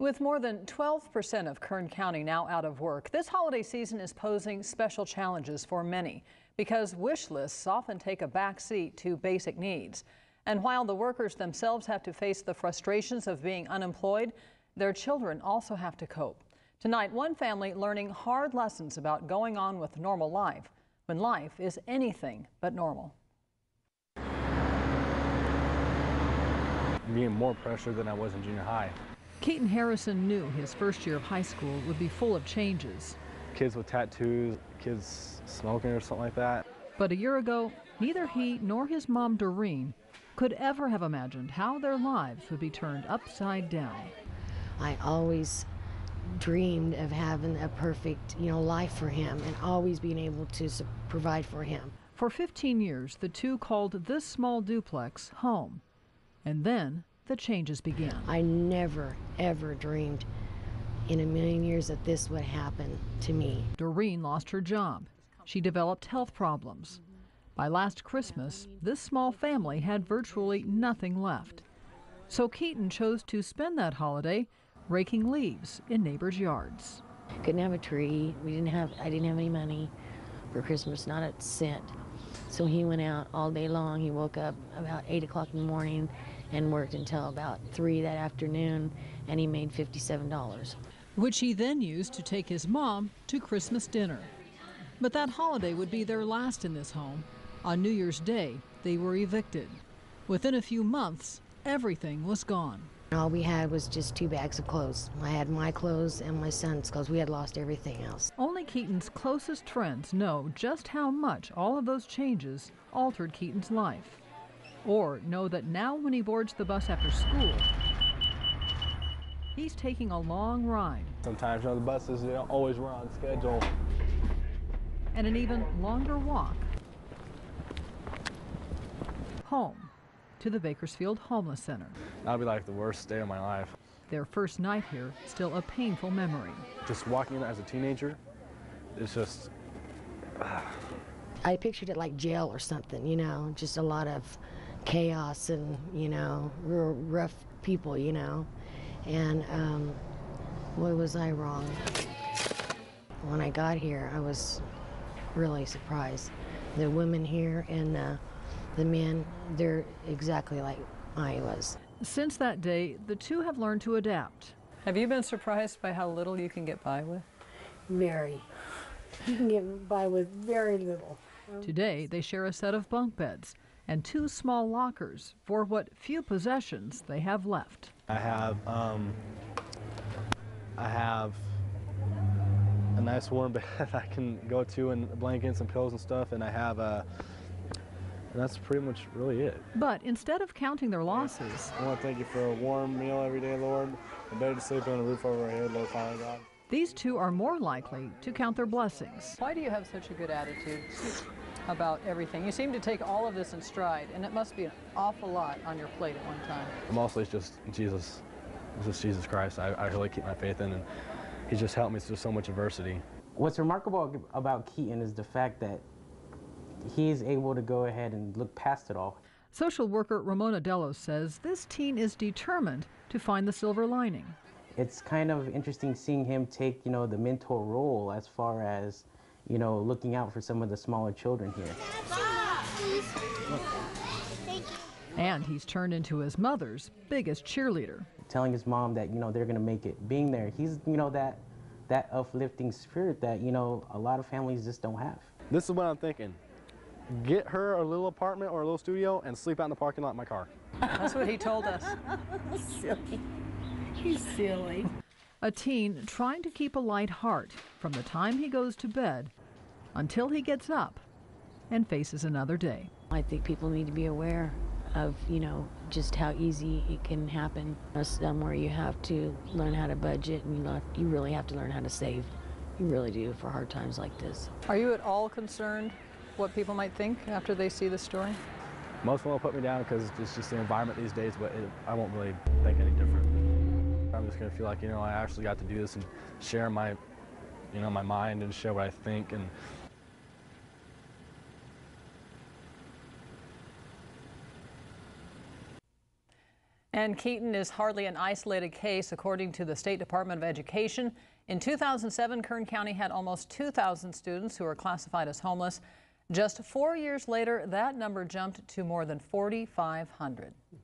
With more than 12% of Kern County now out of work, this holiday season is posing special challenges for many because wish lists often take a back seat to basic needs. And while the workers themselves have to face the frustrations of being unemployed, their children also have to cope. Tonight, one family learning hard lessons about going on with normal life when life is anything but normal. Being more pressure than I was in junior high. Keaton Harrison knew his first year of high school would be full of changes. Kids with tattoos, kids smoking or something like that. But a year ago, neither he nor his mom, Doreen, could ever have imagined how their lives would be turned upside down. I always dreamed of having a perfect, life for him and always being able to provide for him. For 15 years, the two called this small duplex home. And then the changes began. I never, ever dreamed in a million years that this would happen to me. Doreen lost her job. She developed health problems. By last Christmas, this small family had virtually nothing left. So Keaton chose to spend that holiday raking leaves in neighbors' yards. Couldn't have a tree. I didn't have any money for Christmas, not a cent. So he went out all day long. He woke up about 8 o'clock in the morning and worked until about 3 that afternoon, and he made $57. Which he then used to take his mom to Christmas dinner. But that holiday would be their last in this home. On New Year's Day, they were evicted. Within a few months, everything was gone. All we had was just 2 bags of clothes. I had my clothes and my son's clothes. We had lost everything else. Only Keaton's closest friends know just how much all of those changes altered Keaton's life. Or know that now when he boards the bus after school, he's taking a long ride. Sometimes, the buses, they don't always run on schedule. And an even longer walk home to the Bakersfield Homeless Center. That'll be like the worst day of my life. Their first night here, still a painful memory. Just walking in as a teenager, it's just... I pictured it like jail or something, just a lot of chaos and, real rough people, And boy, was I wrong. When I got here, I was really surprised. The women here and the men, they're exactly like I was. Since that day, the two have learned to adapt. Have you been surprised by how little you can get by with? Very. You can get by with very little. Today, they share a set of bunk beds and 2 small lockers for what few possessions they have left. I have a nice warm bed I can go to and blankets and pillows and stuff, and I have and that's pretty much really it. But instead of counting their losses, I want to thank you for a warm meal every day, Lord, a bed to sleep on, a roof over our head, Lord, Father God. these two are more likely to count their blessings. Why do you have such a good attitude about everything? You seem to take all of this in stride, and it must be an awful lot on your plate at one time. Mostly it's just Jesus. It's just Jesus Christ. I really keep my faith in, and He's just helped me through so much adversity. What's remarkable about Keaton is the fact that he is able to go ahead and look past it all. Social worker Ramona Delos says this teen is determined to find the silver lining. It's kind of interesting seeing him take, the mentor role as far as, looking out for some of the smaller children here. And he's turned into his mother's biggest cheerleader. Telling his mom that, they're going to make it. Being there, he's, that uplifting spirit that, a lot of families just don't have. This is what I'm thinking. Get her a little apartment or a little studio and sleep out in the parking lot in my car. That's what he told us. Silly. He's silly. A teen trying to keep a light heart from the time he goes to bed until he gets up and faces another day. I think people need to be aware of, just how easy it can happen. Somewhere you have to learn how to budget, and you really have to learn how to save. You really do for hard times like this. Are you at all concerned what people might think after they see the story? Most of them will put me down because it's just the environment these days, but I won't really think any different. I'm just going to feel like, I actually got to do this and share my, my mind and share what I think. And Keaton is hardly an isolated case, according to the State Department of Education. In 2007, Kern County had almost 2,000 students who were classified as homeless. Just 4 years later, that number jumped to more than 4,500.